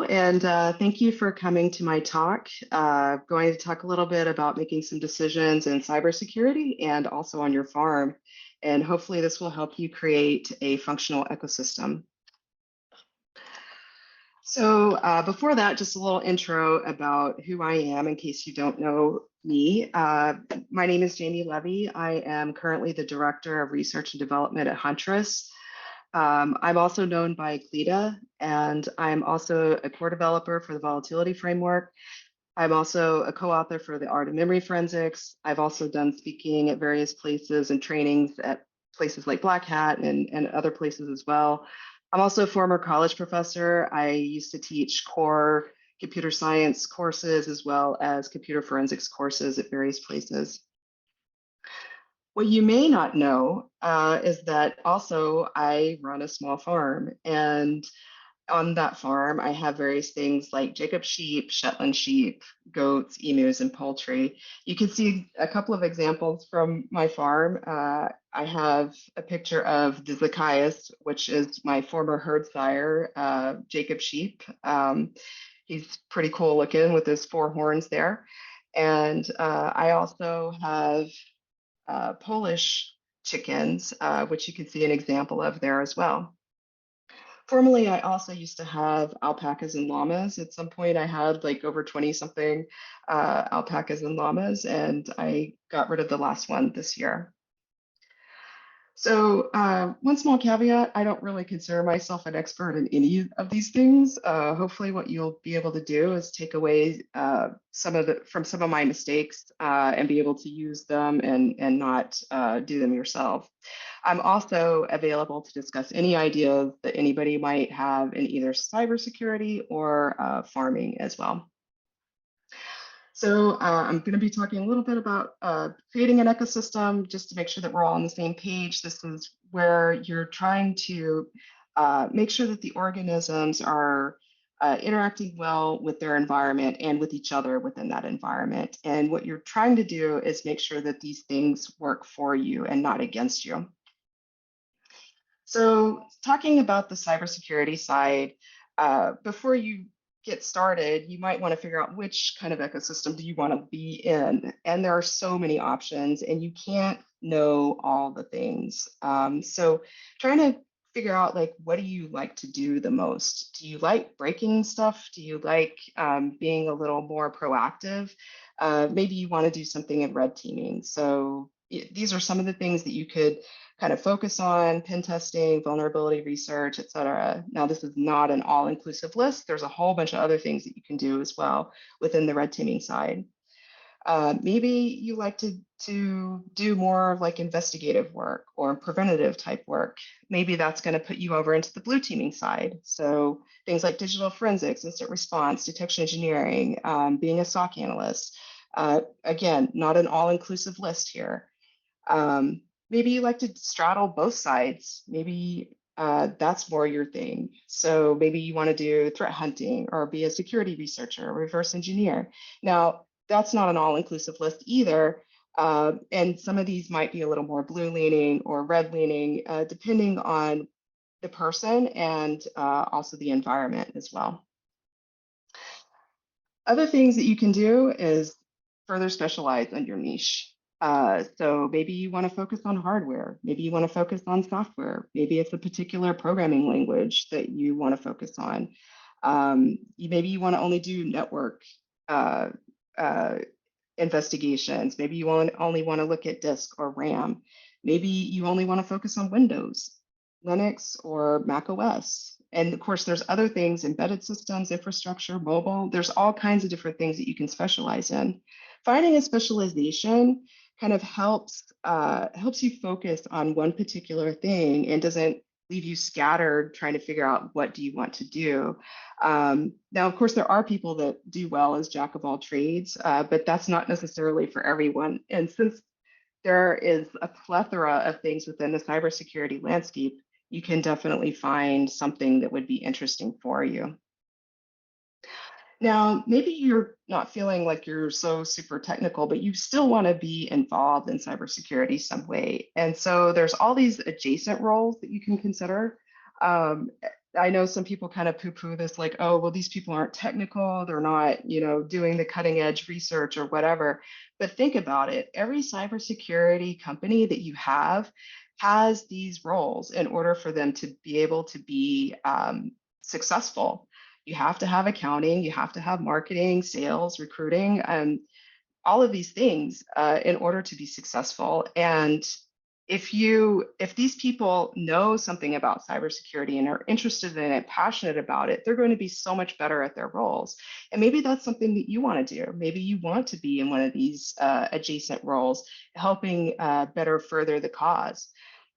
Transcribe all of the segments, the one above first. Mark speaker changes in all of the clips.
Speaker 1: and thank you for coming to my talk. Going to talk a little bit about making some decisions in cybersecurity and also on your farm. And hopefully this will help you create a functional ecosystem. So before that, just a little intro about who I am in case you don't know me. My name is Jamie Levy. I am currently the Director of Research and Development at Huntress. I'm also known by CLEDA, and I'm also a core developer for the volatility framework. I'm also a co-author for the Art of Memory Forensics. I've also done speaking at various places and trainings at places like Black Hat and other places as well. I'm also a former college professor. I used to teach core computer science courses as well as computer forensics courses at various places. What you may not know is that also I run a small farm, and on that farm I have various things like Jacob sheep, Shetland sheep, goats, emus, and poultry. You can see a couple of examples from my farm. I have a picture of the Zacchaeus, which is my former herd sire, Jacob sheep. He's pretty cool looking with his 4 horns there. And I also have Polish chickens, which you can see an example of there as well. Formerly, I also used to have alpacas and llamas. At some point, I had like over 20 something alpacas and llamas, and I got rid of the last one this year. So one small caveat, I don't really consider myself an expert in any of these things. Hopefully what you'll be able to do is take away some of my mistakes and be able to use them and not do them yourself. I'm also available to discuss any ideas that anybody might have in either cybersecurity or farming as well. So I'm going to be talking a little bit about creating an ecosystem just to make sure that we're all on the same page. This is where you're trying to make sure that the organisms are interacting well with their environment and with each other within that environment. And what you're trying to do is make sure that these things work for you and not against you. So talking about the cybersecurity side, before you get started, you might want to figure out which kind of ecosystem do you want to be in. And there are so many options and you can't know all the things. So trying to figure out like, what do you like to do the most? Do you like breaking stuff? Do you like being a little more proactive? Maybe you want to do something in red teaming. So these are some of the things that you could kind of focus on: pen testing, vulnerability research, et cetera. Now, this is not an all-inclusive list. There's a whole bunch of other things that you can do as well within the red teaming side. Maybe you like to do more like investigative work or preventative type work. Maybe that's going to put you over into the blue teaming side. So things like digital forensics, instant response, detection engineering, being a SOC analyst. Again, not an all-inclusive list here. Maybe you like to straddle both sides. Maybe that's more your thing. So maybe you want to do threat hunting or be a security researcher, reverse engineer. Now, that's not an all-inclusive list either. And some of these might be a little more blue leaning or red leaning, depending on the person and also the environment as well. Other things that you can do is further specialize on your niche. So maybe you want to focus on hardware. Maybe you want to focus on software. Maybe it's a particular programming language that you want to focus on. Maybe you want to only do network investigations. Maybe you only want to look at disk or RAM. Maybe you only want to focus on Windows, Linux, or Mac OS. And of course, there's other things: embedded systems, infrastructure, mobile. There's all kinds of different things that you can specialize in. Finding a specialization kind of helps you focus on one particular thing and doesn't leave you scattered trying to figure out what do you want to do. Now, of course, there are people that do well as jack of all trades, but that's not necessarily for everyone. And since there is a plethora of things within the cybersecurity landscape, you can definitely find something that would be interesting for you. Now, maybe you're not feeling like you're so super technical, but you still want to be involved in cybersecurity some way. And so there's all these adjacent roles that you can consider. I know some people kind of poo-poo this, like, oh, well, these people aren't technical, they're not, doing the cutting edge research or whatever. But think about it. Every cybersecurity company that you have has these roles in order for them to be able to be successful. You have to have accounting, you have to have marketing, sales, recruiting, all of these things in order to be successful. And if these people know something about cybersecurity and are interested in it, passionate about it, they're going to be so much better at their roles. And maybe that's something that you want to do. Maybe you want to be in one of these adjacent roles, helping better further the cause.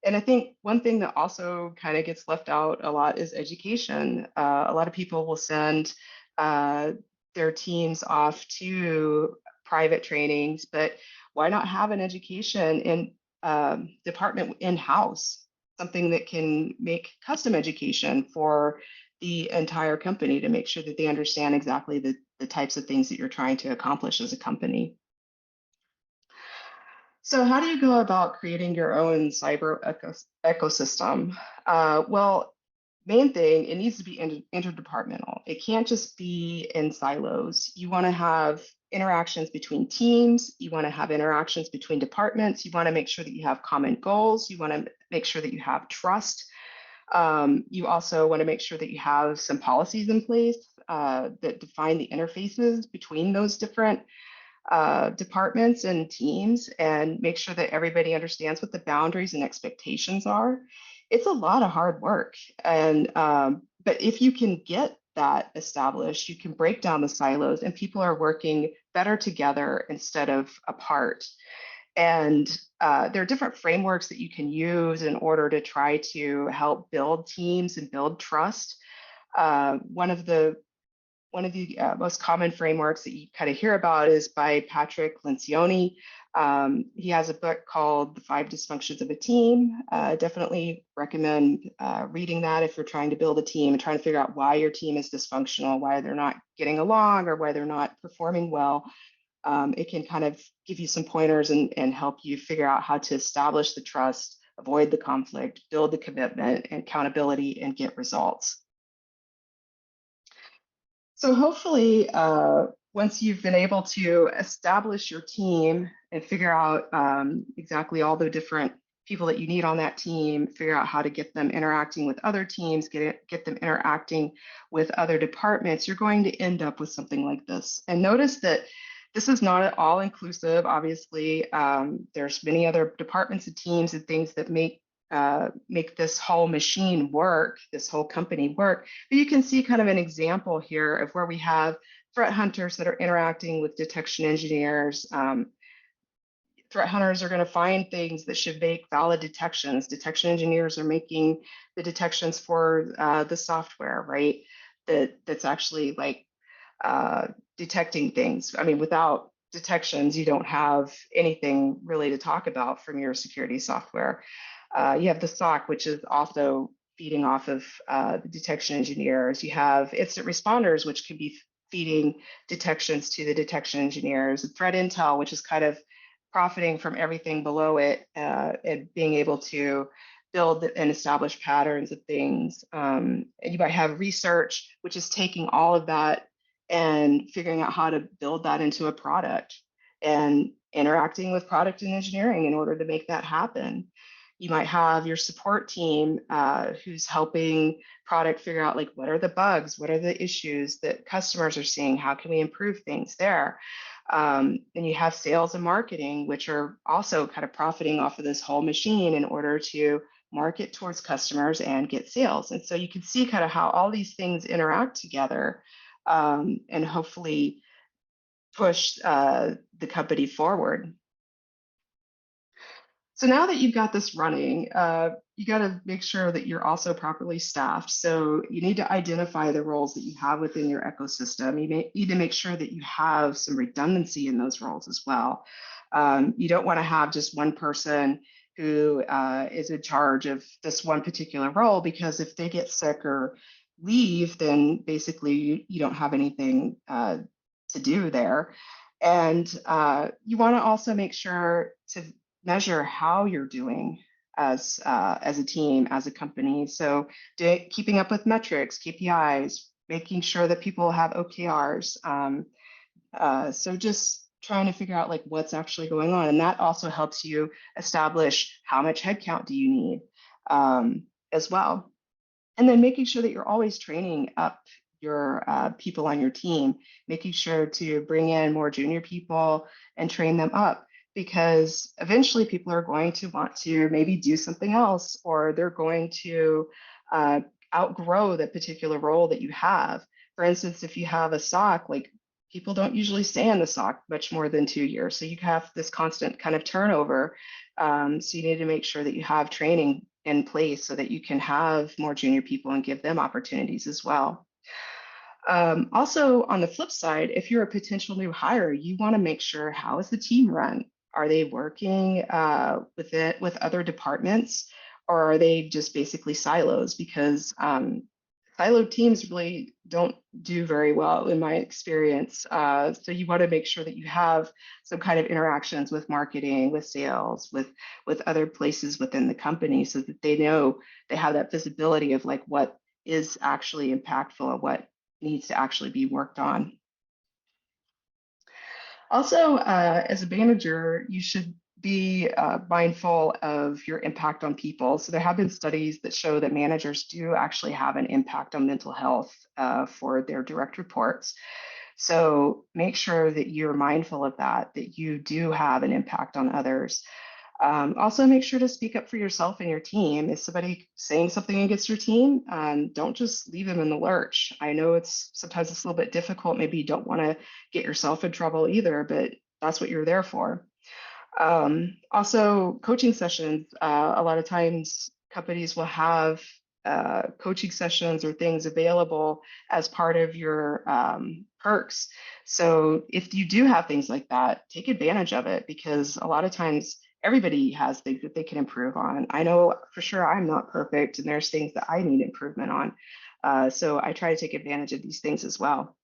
Speaker 1: And I think one thing that also kind of gets left out a lot is education. A lot of people will send their teams off to private trainings, but why not have an education in department in-house, something that can make custom education for the entire company to make sure that they understand exactly the types of things that you're trying to accomplish as a company. So how do you go about creating your own cyber ecosystem? Well, main thing, it needs to be interdepartmental. It can't just be in silos. You want to have interactions between teams. You want to have interactions between departments. You want to make sure that you have common goals. You want to make sure that you have trust. You also want to make sure that you have some policies in place that define the interfaces between those different departments and teams, and make sure that everybody understands what the boundaries and expectations are. It's a lot of hard work, and but if you can get that established, you can break down the silos, and people are working better together instead of apart. And there are different frameworks that you can use in order to try to help build teams and build trust. One of the most common frameworks that you kind of hear about is by Patrick Lencioni. He has a book called The Five Dysfunctions of a Team. Definitely recommend reading that if you're trying to build a team and trying to figure out why your team is dysfunctional, why they're not getting along, or why they're not performing well. It can kind of give you some pointers and help you figure out how to establish the trust, avoid the conflict, build the commitment and accountability, and get results. So hopefully, once you've been able to establish your team and figure out exactly all the different people that you need on that team, figure out how to get them interacting with other teams, get them interacting with other departments, you're going to end up with something like this. And notice that this is not at all inclusive. Obviously, there's many other departments and teams and things that make this whole machine work, this whole company work. But you can see kind of an example here of where we have threat hunters that are interacting with detection engineers. Threat hunters are going to find things that should make valid detections. Detection engineers are making the detections for the software, right? That's actually like detecting things. I mean, without detections, you don't have anything really to talk about from your security software. You have the SOC, which is also feeding off of the detection engineers. You have incident responders, which can be feeding detections to the detection engineers. And threat intel, which is kind of profiting from everything below it and being able to build and establish patterns of things. And you might have research, which is taking all of that and figuring out how to build that into a product and interacting with product and engineering in order to make that happen. You might have your support team who's helping product figure out like what are the bugs, what are the issues that customers are seeing, how can we improve things there. And you have sales and marketing, which are also kind of profiting off of this whole machine in order to market towards customers and get sales. And so you can see kind of how all these things interact together and hopefully push the company forward. So now that you've got this running, you got to make sure that you're also properly staffed. So you need to identify the roles that you have within your ecosystem. You need to make sure that you have some redundancy in those roles as well. You don't want to have just one person who is in charge of this one particular role, because if they get sick or leave, then basically you don't have anything to do there. And you want to also make sure to measure how you're doing as a team, as a company. So keeping up with metrics, KPIs, making sure that people have OKRs. So just trying to figure out like what's actually going on. And that also helps you establish how much headcount do you need as well. And then making sure that you're always training up your people on your team, making sure to bring in more junior people and train them up, because eventually people are going to want to maybe do something else, or they're going to outgrow the particular role that you have. For instance, if you have a SOC, like people don't usually stay in the SOC much more than 2 years. So you have this constant kind of turnover. So you need to make sure that you have training in place so that you can have more junior people and give them opportunities as well. Also, on the flip side, if you're a potential new hire, you want to make sure, how is the team run? Are they working with other departments, or are they just basically silos? Because siloed teams really don't do very well in my experience. So you want to make sure that you have some kind of interactions with marketing, with sales, with other places within the company, so that they know they have that visibility of like what is actually impactful and what needs to actually be worked on. Also, as a manager, you should be mindful of your impact on people. So there have been studies that show that managers do actually have an impact on mental health for their direct reports. So make sure that you're mindful of that you do have an impact on others. Also, make sure to speak up for yourself and your team. Is somebody saying something against your team? Don't just leave them in the lurch. I know sometimes it's a little bit difficult. Maybe you don't want to get yourself in trouble either, but that's what you're there for. Also, coaching sessions. A lot of times companies will have coaching sessions or things available as part of your perks. So if you do have things like that, take advantage of it, because a lot of times everybody has things that they can improve on. I know for sure I'm not perfect, and there's things that I need improvement on. So I try to take advantage of these things as well.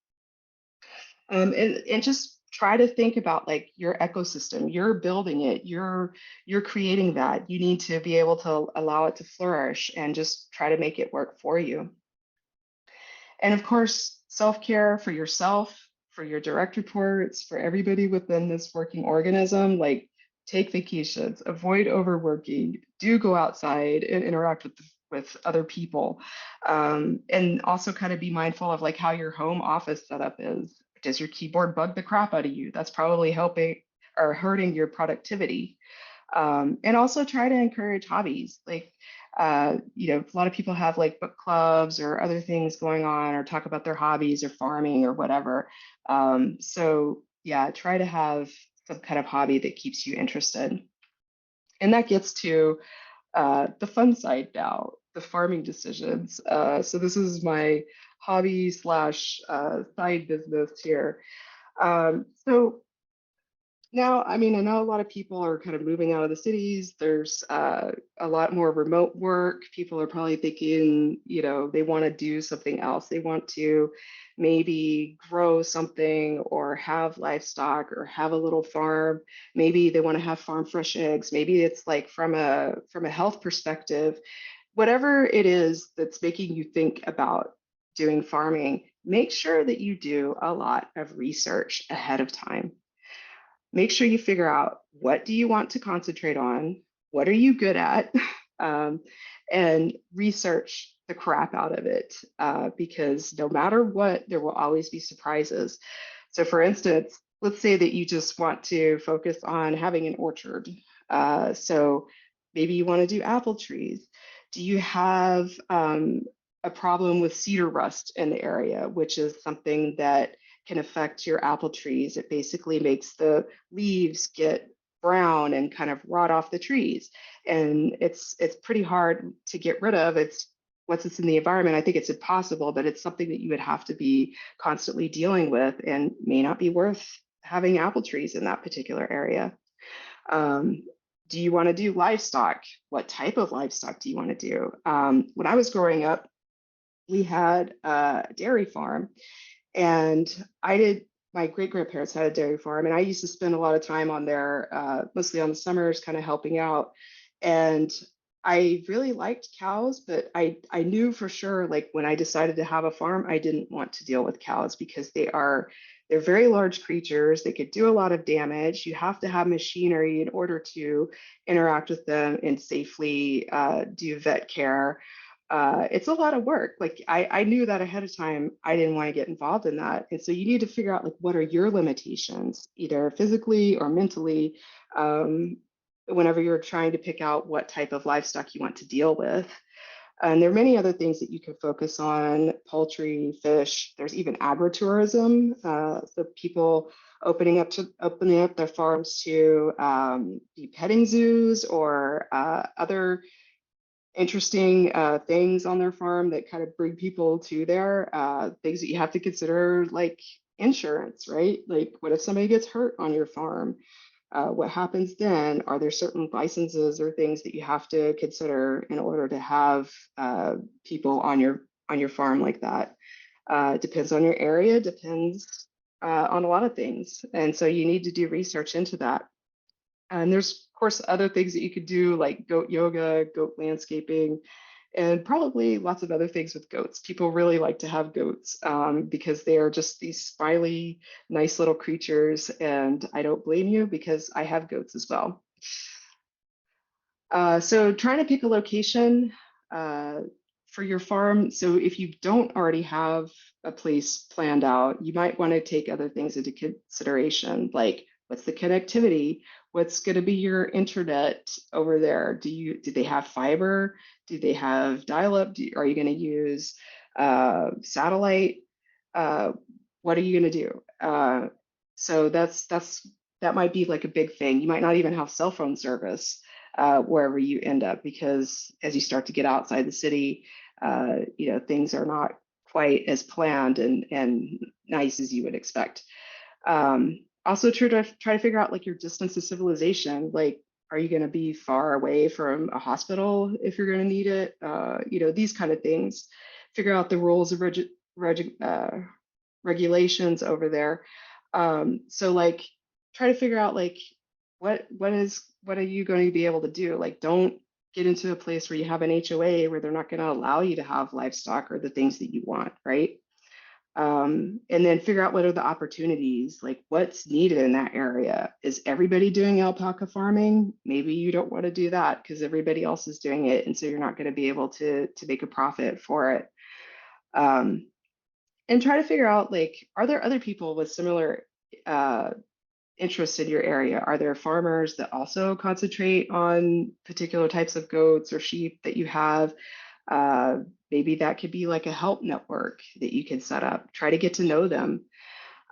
Speaker 1: And just try to think about like your ecosystem. You're building it, you're creating that. You need to be able to allow it to flourish and just try to make it work for you. And of course, self-care for yourself, for your direct reports, for everybody within this working organism. Like, take vacations, avoid overworking, do go outside and interact with other people. And also kind of be mindful of like how your home office setup is. Does your keyboard bug the crap out of you? That's probably helping or hurting your productivity. And also try to encourage hobbies. Like, a lot of people have like book clubs or other things going on, or talk about their hobbies or farming or whatever. So yeah, try to have some kind of hobby that keeps you interested. And that gets to the fun side now, the farming decisions. So this is my hobby slash side business here. So now, I mean, I know a lot of people are kind of moving out of the cities. There's a lot more remote work. People are probably thinking, they want to do something else. They want to maybe grow something or have livestock or have a little farm. Maybe they want to have farm fresh eggs. Maybe it's like from a health perspective. Whatever it is that's making you think about doing farming, make sure that you do a lot of research ahead of time. Make sure you figure out, what do you want to concentrate on? What are you good at? And research the crap out of it, because no matter what, there will always be surprises. So for instance, let's say that you just want to focus on having an orchard. So maybe you want to do apple trees. Do you have a problem with cedar rust in the area, which is something that can affect your apple trees? It basically makes the leaves get brown and kind of rot off the trees. And it's pretty hard to get rid of. Once it's in the environment, I think it's impossible, but it's something that you would have to be constantly dealing with, and may not be worth having apple trees in that particular area. Do you want to do livestock? What type of livestock do you want to do? When I was growing up, we had a dairy farm, and my great-grandparents had a dairy farm, and I used to spend a lot of time on there, mostly on the summers, kind of helping out. And I really liked cows, but I knew for sure, like when I decided to have a farm, I didn't want to deal with cows because they're very large creatures. They could do a lot of damage. You have to have machinery in order to interact with them and safely do vet care. It's a lot of work. Like I knew that ahead of time. I didn't want to get involved in that. And so you need to figure out like what are your limitations, either physically or mentally, whenever you're trying to pick out what type of livestock you want to deal with. And there are many other things that you can focus on: poultry, fish. There's even agritourism. So people opening up their farms to be petting zoos or other interesting things on their farm that kind of bring people to there. Things that you have to consider, like insurance, right? Like, what if somebody gets hurt on your farm? What happens then? Are there certain licenses or things that you have to consider in order to have people on your farm like that? Depends on your area, depends on a lot of things, and so you need to do research into that. And there's, of course, other things that you could do, like goat yoga, goat landscaping, and probably lots of other things with goats. People really like to have goats because they are just these smiley, nice little creatures. And I don't blame you because I have goats as well. So trying to pick a location uh, for your farm. So if you don't already have a place planned out, you might want to take other things into consideration, like what's the connectivity? What's going to be your internet over there? Do they have fiber? Do they have dial-up? Are you going to use satellite? Uh, what are you going to do? So that might be like a big thing. You might not even have cell phone service wherever you end up, because as you start to get outside the city, things are not quite as planned and nice as you would expect. Also, try to figure out like your distance to civilization. Like, are you going to be far away from a hospital if you're going to need it? These kind of things. Figure out the rules of regulations over there. So like, try to figure out like what are you going to be able to do? Like, don't get into a place where you have an HOA where they're not going to allow you to have livestock or the things that you want, right? And then figure out what are the opportunities, like what's needed in that area. Is everybody doing alpaca farming? Maybe you don't want to do that because everybody else is doing it, and so you're not going to be able to make a profit for it. And try to figure out, like, are there other people with similar interests in your area? Are there farmers that also concentrate on particular types of goats or sheep that you have? Maybe that could be like a help network that you can set up. Try to get to know them.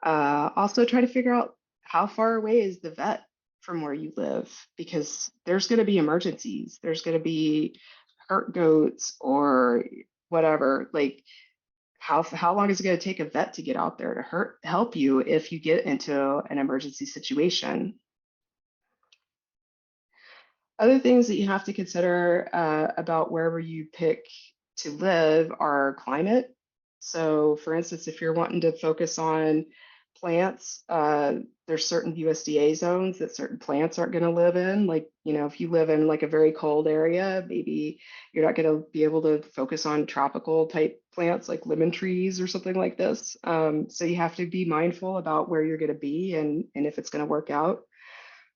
Speaker 1: Also, try to figure out how far away is the vet from where you live, because there's going to be emergencies. There's going to be hurt goats or whatever. Like, how long is it going to take a vet to get out there to help you if you get into an emergency situation? Other things that you have to consider about wherever you pick to live are climate. So, for instance, if you're wanting to focus on plants, there's certain USDA zones that certain plants aren't going to live in. Like, if you live in like a very cold area, maybe you're not going to be able to focus on tropical type plants like lemon trees or something like this. So you have to be mindful about where you're going to be and if it's going to work out.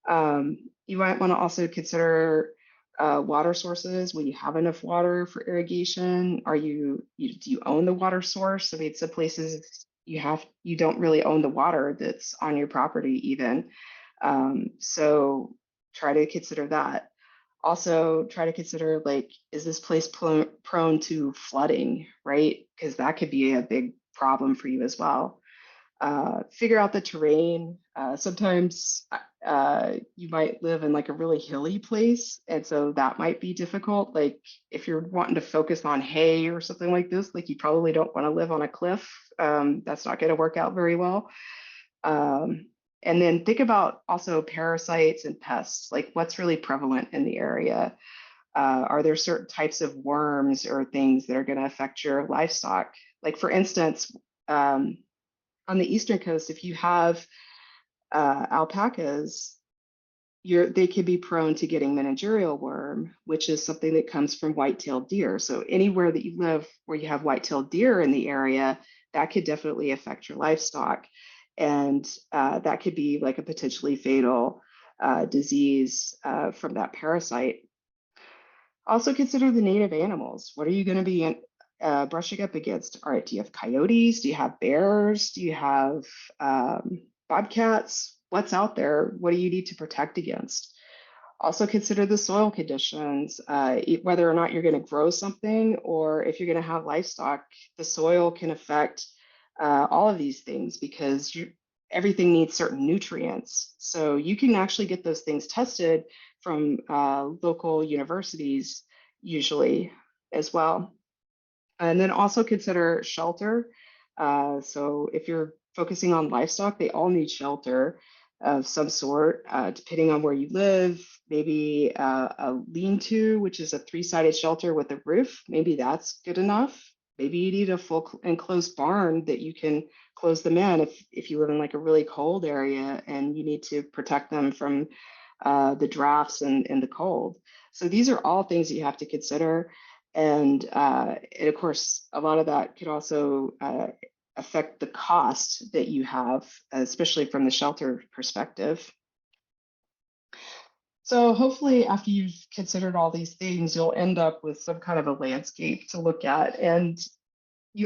Speaker 1: You might want to also consider water sources. When you have enough water for irrigation, do you own the water source? I mean, some places you don't really own the water that's on your property even. So try to consider that. Also, try to consider, like, is this place prone to flooding, right? Because that could be a big problem for you as well. Figure out the terrain. Sometimes you might live in like a really hilly place, and so that might be difficult. Like, if you're wanting to focus on hay or something like this, like you probably don't want to live on a cliff. That's not going to work out very well. And then think about also parasites and pests, like what's really prevalent in the area. Are there certain types of worms or things that are going to affect your livestock? Like, for instance, on the eastern coast, if you have alpacas, they could be prone to getting managerial worm, which is something that comes from white-tailed deer. So anywhere that you live where you have white-tailed deer in the area, that could definitely affect your livestock. And that could be like a potentially fatal disease from that parasite. Also consider the native animals. What are you going to be brushing up against? All right, do you have coyotes? Do you have bears? Do you have bobcats? What's out there? What do you need to protect against? Also consider the soil conditions, whether or not you're going to grow something or if you're going to have livestock, the soil can affect all of these things because everything needs certain nutrients. So you can actually get those things tested from local universities usually as well. And then also consider shelter. So if you're focusing on livestock, they all need shelter of some sort, depending on where you live. Maybe a lean-to, which is a three-sided shelter with a roof. Maybe that's good enough. Maybe you need a full enclosed barn that you can close them in if you live in like a really cold area and you need to protect them from the drafts and the cold. So these are all things that you have to consider. And of course, a lot of that could also affect the cost that you have, especially from the shelter perspective. So hopefully after you've considered all these things, you'll end up with some kind of a landscape to look at. And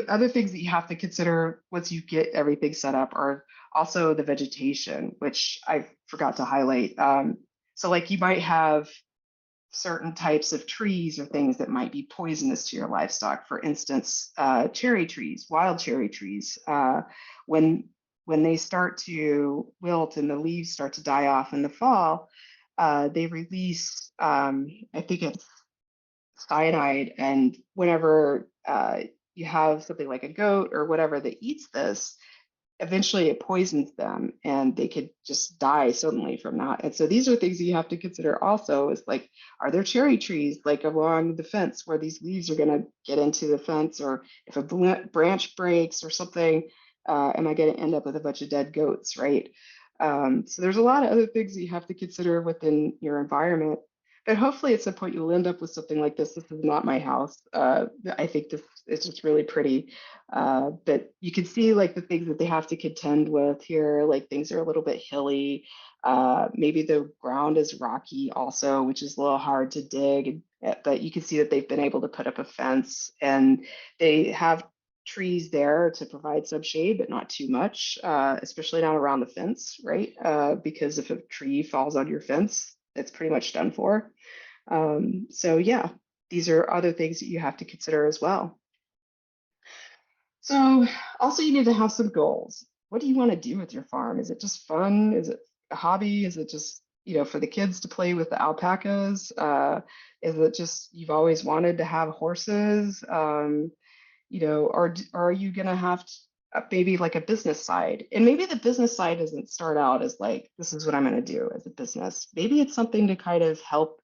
Speaker 1: other things that you have to consider once you get everything set up are also the vegetation, which I forgot to highlight. So like you might have certain types of trees or things that might be poisonous to your livestock. For instance, cherry trees, wild cherry trees, when they start to wilt and the leaves start to die off in the fall, they release, I think it's cyanide, and whenever you have something like a goat or whatever that eats this, eventually it poisons them and they could just die suddenly from that. And so these are things that you have to consider also is like, are there cherry trees like along the fence where these leaves are going to get into the fence? Or if a branch breaks or something, am I going to end up with a bunch of dead goats, right? So there's a lot of other things that you have to consider within your environment. But hopefully at some point you'll end up with something like this. This is not my house. I think this is just really pretty. But you can see like the things that they have to contend with here, like things are a little bit hilly. Maybe the ground is rocky also, which is a little hard to dig. But you can see that they've been able to put up a fence and they have trees there to provide some shade, but not too much, especially not around the fence, right? Because if a tree falls on your fence, it's pretty much done for. So yeah, these are other things that you have to consider as well. So also you need to have some goals. What do you want to do with your farm? Is it just fun? Is it a hobby? Is it just, for the kids to play with the alpacas? Is it just you've always wanted to have horses? Or are you going to have maybe like a business side? And maybe the business side doesn't start out as like, this is what I'm going to do as a business. Maybe it's something to kind of help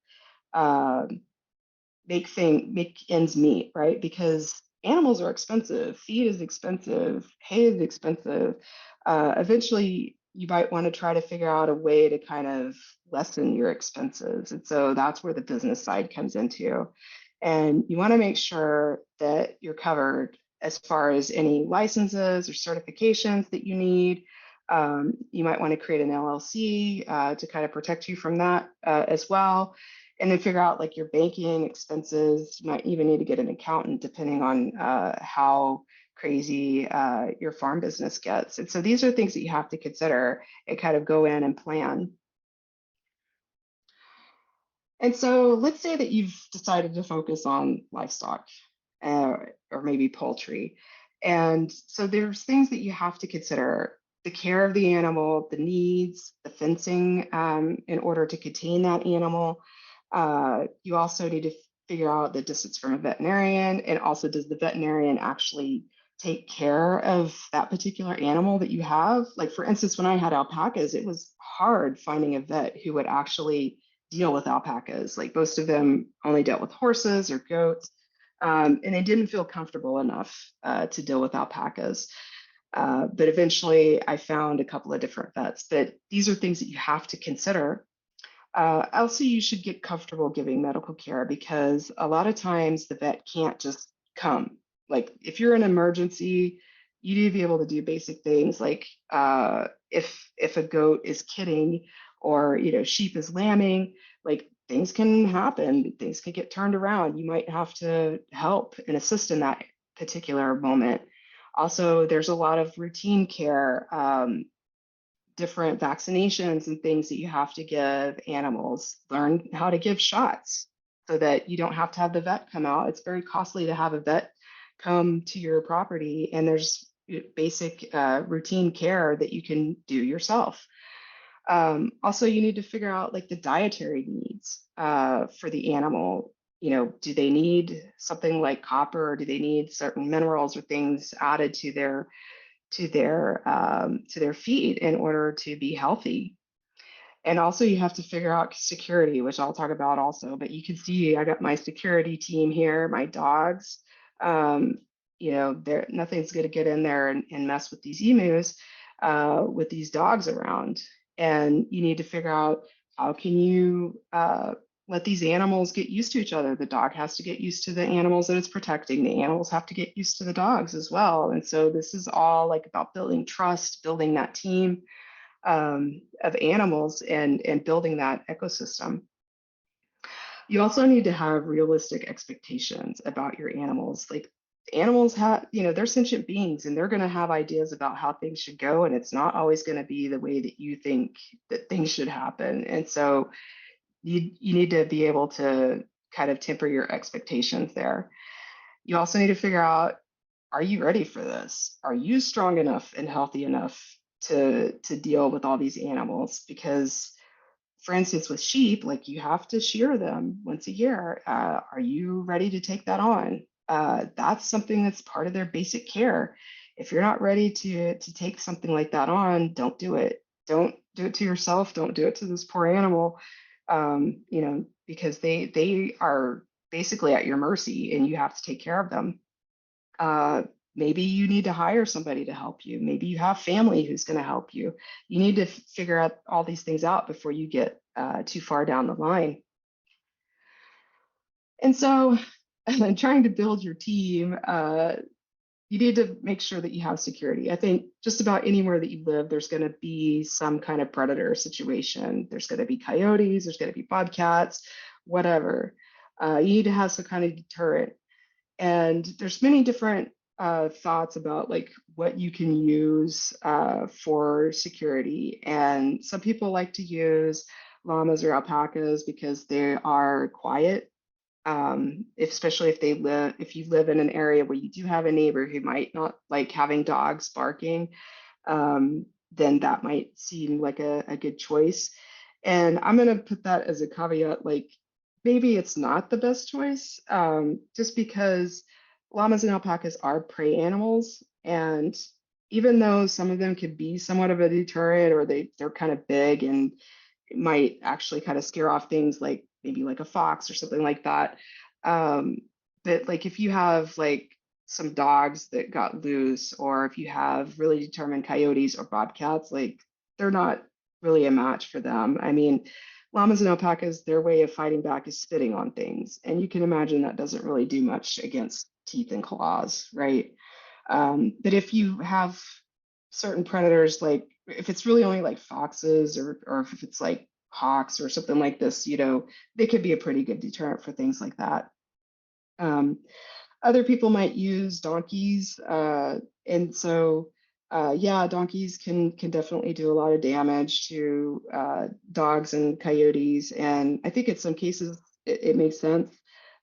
Speaker 1: make ends meet, right? Because animals are expensive, feed is expensive, hay is expensive. Eventually, you might want to try to figure out a way to kind of lessen your expenses. And so that's where the business side comes into. And you want to make sure that you're covered as far as any licenses or certifications that you need. You might want to create an LLC to kind of protect you from that as well. And then figure out like your banking expenses. You might even need to get an accountant depending on how crazy your farm business gets. And so these are things that you have to consider and kind of go in and plan. And so let's say that you've decided to focus on livestock or maybe poultry. And so there's things that you have to consider: the care of the animal, the needs, the fencing in order to contain that animal. You also need to figure out the distance from a veterinarian, and also does the veterinarian actually take care of that particular animal that you have? Like for instance, when I had alpacas, it was hard finding a vet who would actually deal with alpacas. Like most of them only dealt with horses or goats, and they didn't feel comfortable enough to deal with alpacas. But eventually I found a couple of different vets. But these are things that you have to consider. Also, you should get comfortable giving medical care because a lot of times the vet can't just come. Like if you're in an emergency, you need to be able to do basic things like if a goat is kidding or sheep is lambing, like things can happen, things can get turned around. You might have to help and assist in that particular moment. Also, there's a lot of routine care. Different vaccinations and things that you have to give animals. Learn how to give shots so that you don't have to have the vet come out. It's very costly to have a vet come to your property, and there's basic routine care that you can do yourself. Also, you need to figure out like the dietary needs for the animal. Do they need something like copper, or do they need certain minerals or things added to their feed in order to be healthy. And also you have to figure out security, which I'll talk about also. But you can see I got my security team here, my dogs. Nothing's going to get in there and mess with these emus with these dogs around. And you need to figure out how can you let these animals get used to each other. The dog has to get used to the animals that it's protecting. The animals have to get used to the dogs as well. And so this is all like about building trust, building that team of animals and building that ecosystem. You also need to have realistic expectations about your animals. Like animals have, they're sentient beings and they're going to have ideas about how things should go. And it's not always going to be the way that you think that things should happen. And so you need to be able to kind of temper your expectations there. You also need to figure out, are you ready for this? Are you strong enough and healthy enough to deal with all these animals? Because for instance, with sheep, like you have to shear them once a year. Are you ready to take that on? That's something that's part of their basic care. If you're not ready to take something like that on, don't do it. Don't do it to yourself. Don't do it to this poor animal. Because they are basically at your mercy and you have to take care of them. Maybe you need to hire somebody to help you. Maybe you have family who's going to help you. You need to figure out all these things out before you get too far down the line. And so, trying to build your team, you need to make sure that you have security. I think just about anywhere that you live, there's going to be some kind of predator situation. There's going to be coyotes, there's going to be bobcats, whatever. You need to have some kind of deterrent. And there's many different thoughts about like what you can use for security. And some people like to use llamas or alpacas because they are quiet. Especially if you live in an area where you do have a neighbor who might not like having dogs barking, then that might seem like a good choice. And I'm going to put that as a caveat, like maybe it's not the best choice, just because llamas and alpacas are prey animals. And even though some of them could be somewhat of a deterrent or they're kind of big and it might actually kind of scare off things like maybe like a fox or something like that. But like if you have like some dogs that got loose, or if you have really determined coyotes or bobcats, like they're not really a match for them. I mean, llamas and alpacas, their way of fighting back is spitting on things. And you can imagine that doesn't really do much against teeth and claws, right? But if you have certain predators, like if it's really only like foxes or if it's like hawks or something like this, they could be a pretty good deterrent for things like that. Other people might use donkeys. And so, yeah, donkeys can definitely do a lot of damage to dogs and coyotes. And I think in some cases it makes sense.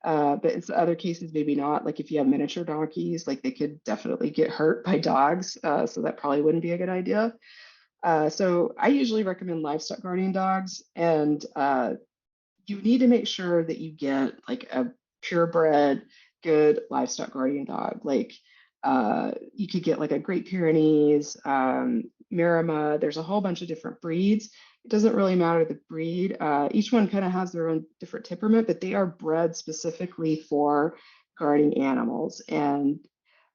Speaker 1: But in other cases, maybe not. Like if you have miniature donkeys, like they could definitely get hurt by dogs. So that probably wouldn't be a good idea. So I usually recommend livestock guardian dogs, and you need to make sure that you get like a purebred, good livestock guardian dog. Like you could get like a Great Pyrenees, Marama. There's a whole bunch of different breeds. It doesn't really matter the breed. Each one kind of has their own different temperament, but they are bred specifically for guarding animals. And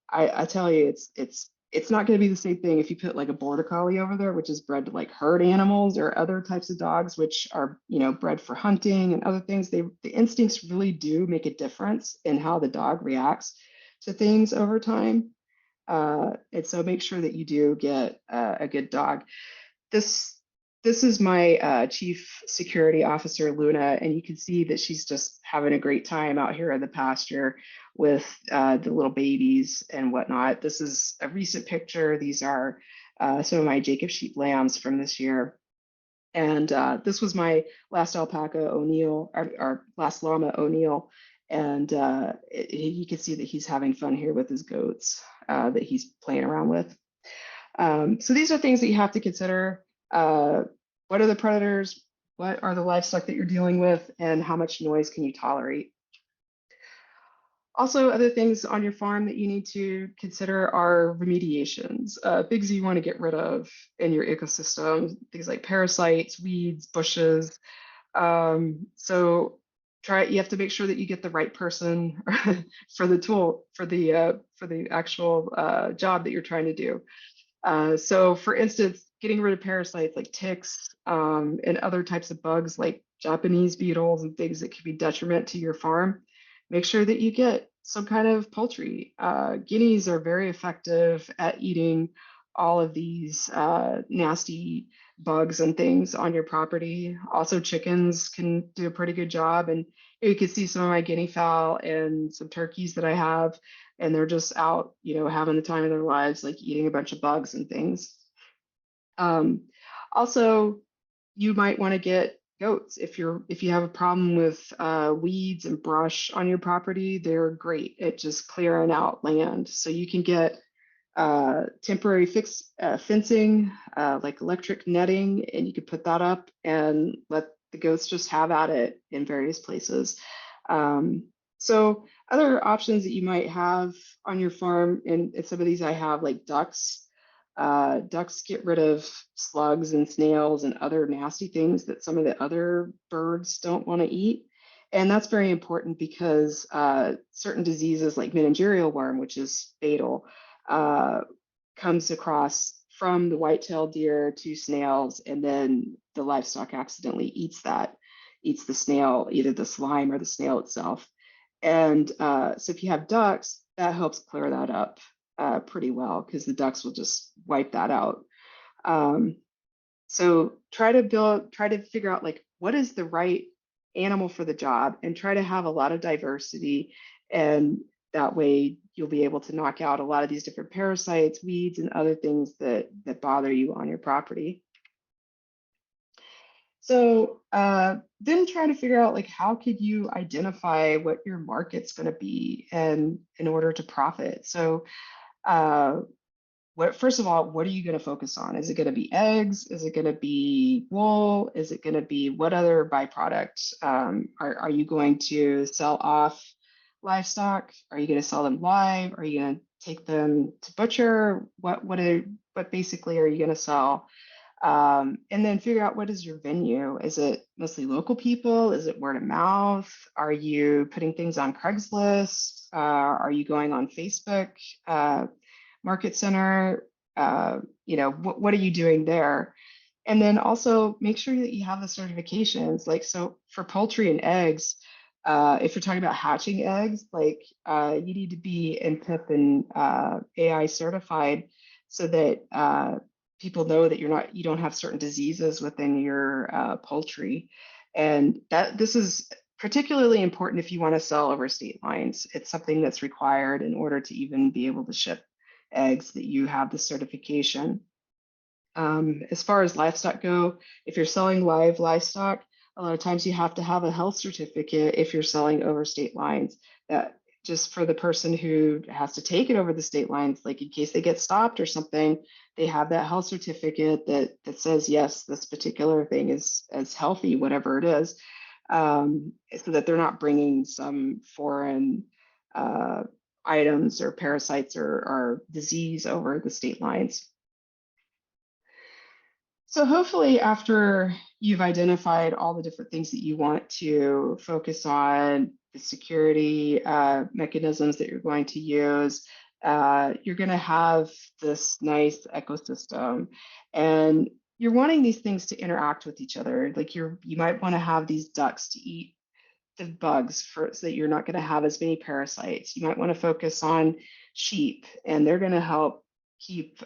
Speaker 1: I tell you, it's it's not going to be the same thing if you put like a border collie over there, which is bred to like herd animals, or other types of dogs, which are, bred for hunting and other things. The instincts really do make a difference in how the dog reacts to things over time. And so make sure that you do get a good dog. This this is my chief security officer, Luna, and you can see that she's just having a great time out here in the pasture with the little babies and whatnot. This is a recent picture. These are some of my Jacob sheep lambs from this year. And this was my last alpaca, O'Neill, our last llama, O'Neill. And you can see that he's having fun here with his goats that he's playing around with. So these are things that you have to consider. What are the predators? What are the livestock that you're dealing with? And how much noise can you tolerate? Also, other things on your farm that you need to consider are remediations, things that you want to get rid of in your ecosystem, things like parasites, weeds, bushes. So you have to make sure that you get the right person for the tool, for the actual job that you're trying to do. So for instance, getting rid of parasites like ticks and other types of bugs like Japanese beetles and things that could be detriment to your farm, make sure that you get some kind of poultry. Guineas are very effective at eating all of these nasty bugs and things on your property. Also, chickens can do a pretty good job. And you can see some of my guinea fowl and some turkeys that I have, and they're just out, having the time of their lives, like eating a bunch of bugs and things. Also, you might want to get goats if you have a problem with weeds and brush on your property. They're great at just clearing out land. So you can get temporary fencing, like electric netting, and you could put that up and let the goats just have at it in various places. So other options that you might have on your farm, and some of these I have, like ducks. Ducks get rid of slugs and snails and other nasty things that some of the other birds don't want to eat. And that's very important because certain diseases like managerial worm, which is fatal, comes across from the white-tailed deer to snails, and then the livestock accidentally eats the snail, either the slime or the snail itself. And so if you have ducks, that helps clear that up pretty well, because the ducks will just wipe that out. So try to figure out like what is the right animal for the job, and try to have a lot of diversity, and that way you'll be able to knock out a lot of these different parasites, weeds, and other things that bother you on your property. So then try to figure out like how could you identify what your market's going to be, and in order to profit. So first of all, what are you going to focus on? Is it going to be eggs? Is it going to be wool? Is it going to be what other byproducts? Are you going to sell off livestock? Are you going to sell them live? Are you going to take them to butcher? What basically are you going to sell? And then figure out, what is your venue? Is it mostly local people? Is it word of mouth? Are you putting things on Craigslist? Are you going on Facebook Market Center? What are you doing there? And then also make sure that you have the certifications. Like, so for poultry and eggs, if you're talking about hatching eggs, like you need to be NPIP and AI certified, so that people know that you don't have certain diseases within your poultry. And this is particularly important if you want to sell over state lines. It's something that's required in order to even be able to ship eggs, that you have the certification. As far as livestock go, if you're selling live livestock, a lot of times you have to have a health certificate if you're selling over state lines. That just for the person who has to take it over the state lines, like in case they get stopped or something, they have that health certificate that says, yes, this particular thing is healthy, whatever it is, so that they're not bringing some foreign items or parasites or disease over the state lines. So hopefully, after you've identified all the different things that you want to focus on, the security mechanisms that you're going to use, you're going to have this nice ecosystem, and you're wanting these things to interact with each other. Like you might want to have these ducks to eat the bugs so that you're not going to have as many parasites. You might want to focus on sheep, and they're going to help keep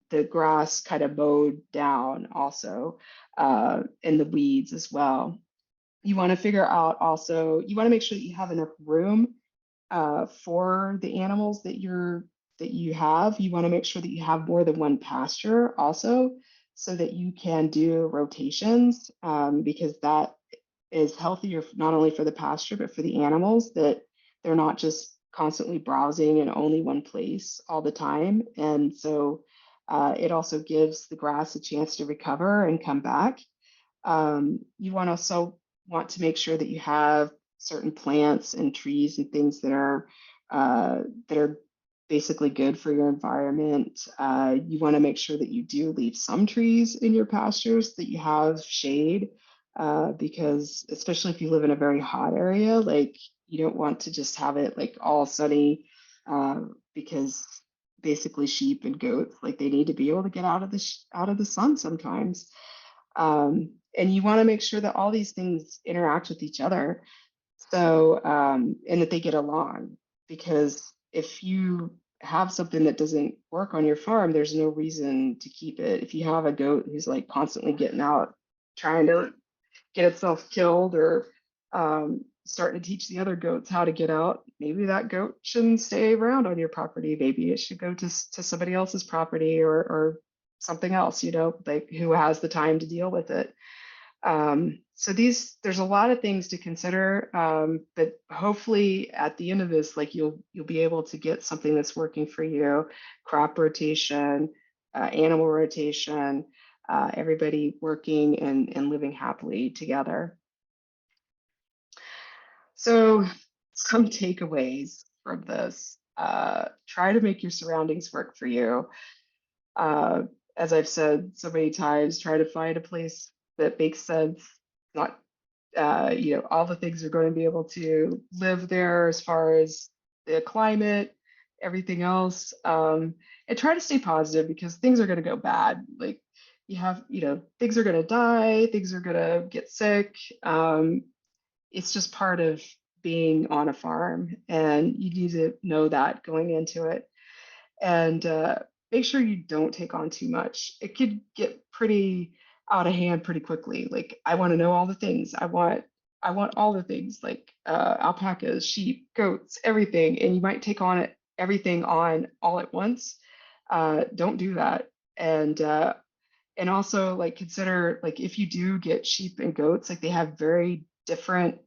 Speaker 1: the grass kind of mowed down also, and the weeds as well. You want to figure out also, you want to make sure that you have enough room for the animals that you have. You want to make sure that you have more than one pasture also, so that you can do rotations, because that is healthier not only for the pasture but for the animals, that they're not just constantly browsing in only one place all the time. And so it also gives the grass a chance to recover and come back. You want also want to make sure that you have certain plants and trees and things that are basically good for your environment. You want to make sure that you do leave some trees in your pastures, that you have shade, because especially if you live in a very hot area, like you don't want to just have it like all sunny, because basically sheep and goats, like they need to be able to get out of the sun sometimes. And you want to make sure that all these things interact with each other, so and that they get along, because if you have something that doesn't work on your farm, there's no reason to keep it. If you have a goat who's like constantly getting out trying to get itself killed, or starting to teach the other goats how to get out, maybe that goat shouldn't stay around on your property. Maybe it should go to somebody else's property, or something else, like who has the time to deal with it. So there's a lot of things to consider, but hopefully at the end of this, like you'll be able to get something that's working for you. Crop rotation, animal rotation, everybody working and living happily together. So some takeaways from this: try to make your surroundings work for you. As I've said so many times, try to find a place that makes sense. Not, all the things are going to be able to live there as far as the climate, everything else. And try to stay positive, because things are going to go bad. Like things are going to die, things are going to get sick. It's just part of being on a farm, and you need to know that going into it. And make sure you don't take on too much. It could get pretty out of hand pretty quickly. Like I want to know all the things. I want all the things, like alpacas, sheep, goats, everything, and you might take on everything on all at once. Don't do that. And also, like, consider, like, if you do get sheep and goats, like they have very different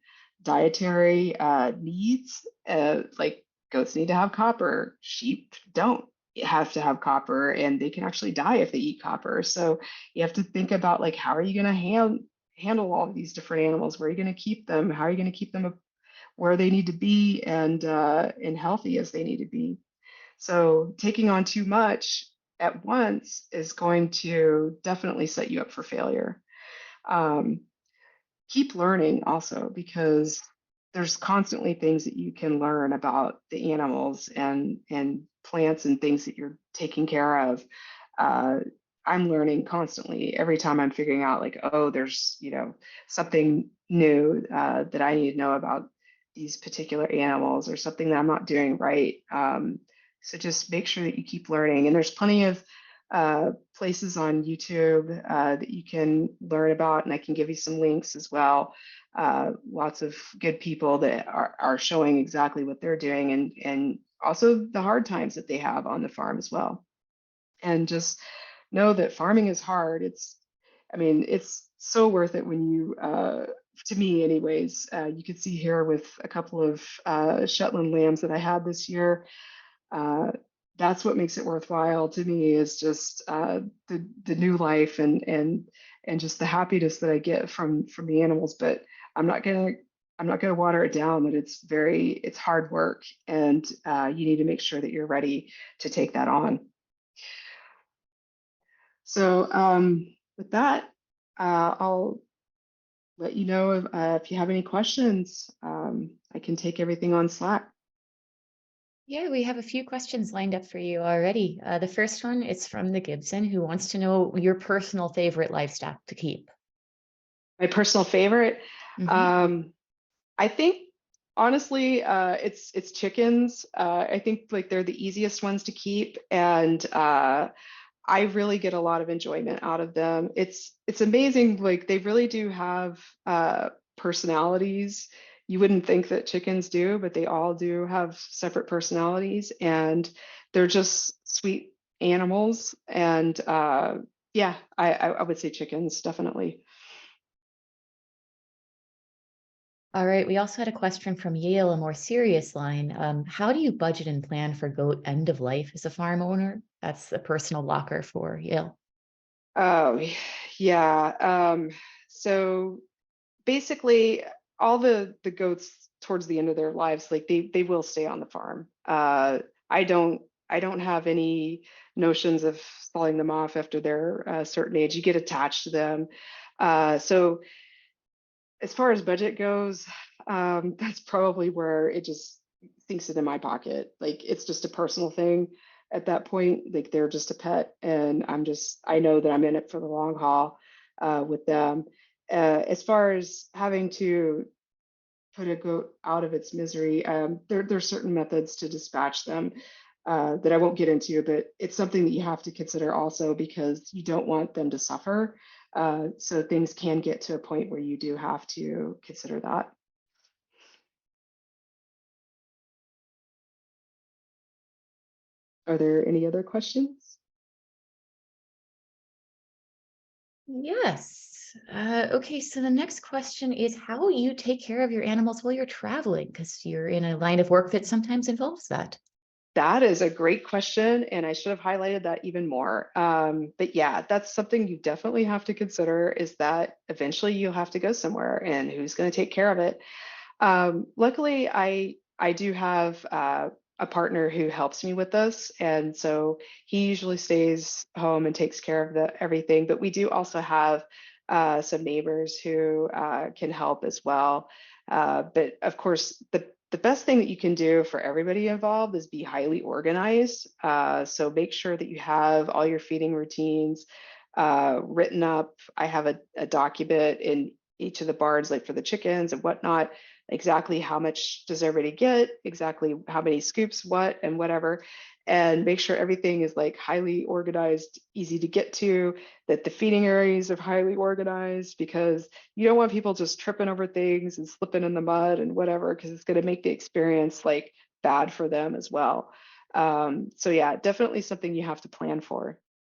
Speaker 1: dietary needs. Like goats need to have copper, sheep don't have to have copper, and they can actually die if they eat copper. So you have to think about, like, how are you going to handle all of these different animals? Where are you going to keep them? How are you going to keep them where they need to be, and healthy as they need to be? So taking on too much at once is going to definitely set you up for failure. Um, Keep learning also, because there's constantly things that you can learn about the animals and plants and things that you're taking care of. I'm learning constantly every time I'm figuring out, like, oh, there's something new that I need to know about these particular animals, or something that I'm not doing right. So just make sure that you keep learning. And there's plenty of places on YouTube that you can learn about, and I can give you some links as well. Lots of good people that are showing exactly what they're doing, and also the hard times that they have on the farm as well. And just know that farming is hard. It's so worth it when you, to me anyways, you can see here with a couple of Shetland lambs that I had this year. That's what makes it worthwhile to me, is just the new life, and just the happiness that I get from the animals. But I'm not gonna water it down, that it's hard work, and you need to make sure that you're ready to take that on. So with that, I'll let you know if you have any questions. I can take everything on Slack.
Speaker 2: Yeah, we have a few questions lined up for you already. The first one is from the Gibson, who wants to know your personal favorite livestock to keep.
Speaker 1: My personal favorite,
Speaker 2: Hmm.
Speaker 1: um, I think honestly, it's chickens. I think like they're the easiest ones to keep, and I really get a lot of enjoyment out of them. It's amazing. Like they really do have personalities. You wouldn't think that chickens do, but they all do have separate personalities, and they're just sweet animals. And yeah, I would say chickens definitely.
Speaker 2: All right. We also had a question from Yale, a more serious line. How do you budget and plan for goat end of life as a farm owner? That's the personal blocker for Yale.
Speaker 1: Oh, yeah. So basically all the goats towards the end of their lives, like they will stay on the farm. I don't I don't have any notions of selling them off after they're a certain age. You get attached to them. So as far as budget goes, that's probably where it just sinks into my pocket. Like it's just a personal thing at that point. Like they're just a pet, and I know that I'm in it for the long haul with them. As far as having to put a goat out of its misery, there's certain methods to dispatch them that I won't get into, but it's something that you have to consider also because you don't want them to suffer. So things can get to a point where you do have to consider that. Are there any other questions?
Speaker 2: Yes. Okay, so the next question is how you take care of your animals while you're traveling, because you're in a line of work that sometimes involves that.
Speaker 1: That is a great question, and I should have highlighted that even more. But yeah, that's something you definitely have to consider is that eventually you'll have to go somewhere, and who's going to take care of it? Luckily, I do have a partner who helps me with this, and so he usually stays home and takes care of the everything. But we do also have some neighbors who can help as well. But of course, the best thing that you can do for everybody involved is be highly organized. So make sure that you have all your feeding routines written up. I have a document in each of the barns, like for the chickens and whatnot, exactly how much does everybody get, exactly how many scoops, what, and whatever, and make sure everything is like highly organized, easy to get to, that the feeding areas are highly organized because you don't want people just tripping over things and slipping in the mud and whatever, because it's going to make the experience like bad for them as well. So yeah, definitely something you have to plan for.